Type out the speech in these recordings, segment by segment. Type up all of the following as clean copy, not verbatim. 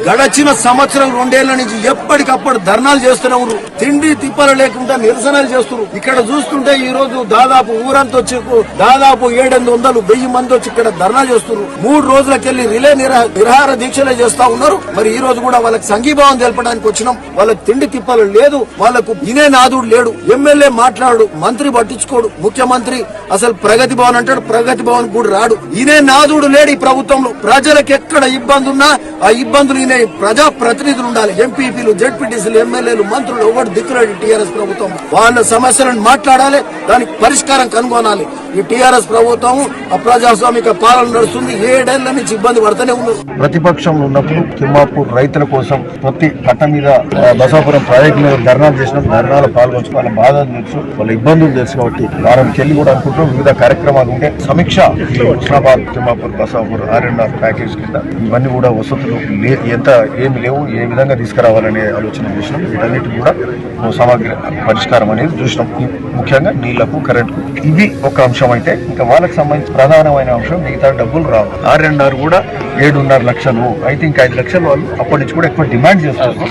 గడచిన సంవత్సరం 2 ఏళ్ల నుంచి ఎప్పటికప్పుడు ధర్నాలు చేస్తున్నారు. తిండి తిప్పలు లేకుండా నిరసనలు చేస్తున్నారు. ఇక్కడ చూస్తుంటే ఈ రోజు దాదాపు ఊరంతా వచ్చి దాదాపు 700-1000 మంది వచ్చి ఇక్కడ ధర్నా చేస్తున్నారు. 3 రోజులకెళ్లి రిలే నిరాహార దీక్షలే చేస్తా ఉన్నారు. మరి ఈ రోజు కూడా వాళ్ళకి సంఘీభావం తెలపడానికి వచ్చినాం. వాళ్ళకి తిండి తిప్పలు లేదు, వాళ్ళకు ఇనే నాదుడు లేడు, ఎమ్మెల్యే మాట్లాడు, మంత్రి పట్టించుకోడు, ముఖ్యమంత్రి అసలు ప్రగతి భవన్ అంటాడు, ప్రగతి భవన్ కూడా రాడు. ఇనే నాదుడు లేడు ఈ ప్రభుత్వంలో. ప్రజలకు ఎక్కడ ఇబ్బంది ఉన్నా ఆ ఇబ్బందులు ఈయన ప్రజా ప్రతినిధులు ఉండాలి. ఎంపీపీలు, జెడ్పీటీసీలు, ఎమ్మెల్యేలు, మంత్రులు ఎవరు దిక్కులేడు టీఆర్ఎస్ ప్రభుత్వం. వాళ్ళ సమస్యలను మాట్లాడాలి, దానికి పరిష్కారం కనుగొనాలి. ఈ టీఆర్ఎస్ ప్రభుత్వం అప్రజాస్వామిక పాలన నడుస్తుంది. 7 ఏళ్ల నుంచి ఇబ్బంది పడుతూనే ఉన్నారు. ప్రతిపక్షంలో ఉన్నప్పుడు తిమ్మాపూర్ రైతుల కోసం ప్రతి కట్ట మీద బసాపురం ప్రాజెక్టు మీద ధర్నాలు చేసినాం. ధర్నాలు పాల్గొచ్చు, వాళ్ళ బాధలు తెలుసు, వాళ్ళ ఇబ్బందులు తెలుసు. కాబట్టి వారం చెల్లి కూడా అనుకుంటాం వివిధ కార్యక్రమాలు ఉంటే సమీక్ష హుస్నాబాద్, తిమ్మాపూర్, బసాపూర్ R&R ప్యాకేజ్ కింద ఇవన్నీ కూడా వసతులు ఎంత ఏమి లేవు, ఏ విధంగా తీసుకురావాలనే ఆలోచన చేసినాం. వీటన్నిటి కూడా సమగ్ర పరిష్కారం అనేది చూసినాం. ముఖ్యంగా నీళ్లకు, కరెంట్కు ఇవి ఒక అంశం అయితే ఇంకా వాళ్ళకి సంబంధించి ప్రధానమైన అంశం మిగతా డబ్బులు రావు. R&R కూడా 7.5 లక్షలు అయితే ఇంకా 5 లక్షలు వాళ్ళు అప్పటి నుంచి కూడా ఎక్కువ డిమాండ్ చేస్తారు.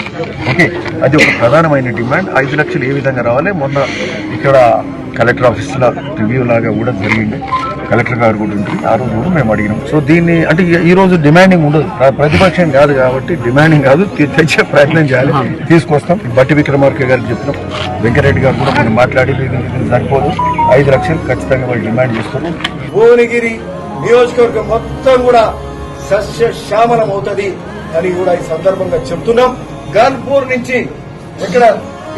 ఓకే, అది ఒక ప్రధానమైన డిమాండ్. 5 లక్షలు ఏ విధంగా రావాలి? మొన్న ఇక్కడ కలెక్టర్ ఆఫీసులో రివ్యూ లాగా కూడా జరిగింది. కలెక్టర్ గారు కూడా ఉంటుంది. ఆ రోజు కూడా మేము అడిగినాం. సో దీన్ని అంటే ఈ రోజు డిమాండింగ్ ఉండదు, ప్రతిపక్షం కాదు కాబట్టి డిమాండింగ్ కాదు, తెచ్చే ప్రయత్నం చేయాలి, తీసుకొస్తాం. బట్టి విక్రమార్క గారికి చెప్పినాం, వెంకరెడ్డి గారు కూడా మనం మాట్లాడి సరిపోదు, 5 లక్షలు ఖచ్చితంగా వాళ్ళు డిమాండ్ చేస్తున్నాం. భువనగిరి నియోజకవర్గం మొత్తం కూడా సస్య శ్యామలం అవుతుంది అని కూడా ఈ సందర్భంగా చెప్తున్నాం. గన్పూర్ నుంచి ఇక్కడ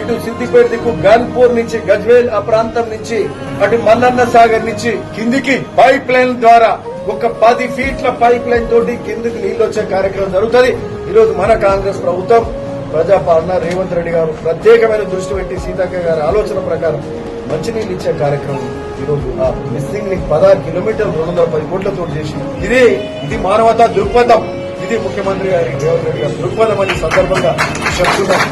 ఇటు సిద్దిపేట దిక్కు, గన్పూర్ నుంచి గజ్వేల్ ఆ ప్రాంతం నుంచి అటు మల్లన్న సాగర్ నుంచి కిందికి పైప్ లైన్ ద్వారా ఒక 10 ఫీట్ల పైప్ లైన్ తోటి కిందికి నీళ్లు వచ్చే కార్యక్రమం జరుగుతుంది. ఈరోజు మన కాంగ్రెస్ ప్రభుత్వం ప్రజాపాలన రేవంత్ రెడ్డి గారు ప్రత్యేకమైన దృష్టి పెట్టి సీతక్క గారి ఆలోచన ప్రకారం మంచినీళ్ళు ఇచ్చే కార్యక్రమం ఈరోజు ఆ మిస్సింగ్ లింక్ 16 కిలోమీటర్లు 210 కోట్లతో చేసి ఇది మానవతా దృక్పథం. ఇది ముఖ్యమంత్రి గారి రేవంత్ రెడ్డి గారి దృక్పథం అని సందర్భంగా చెప్తున్నాం.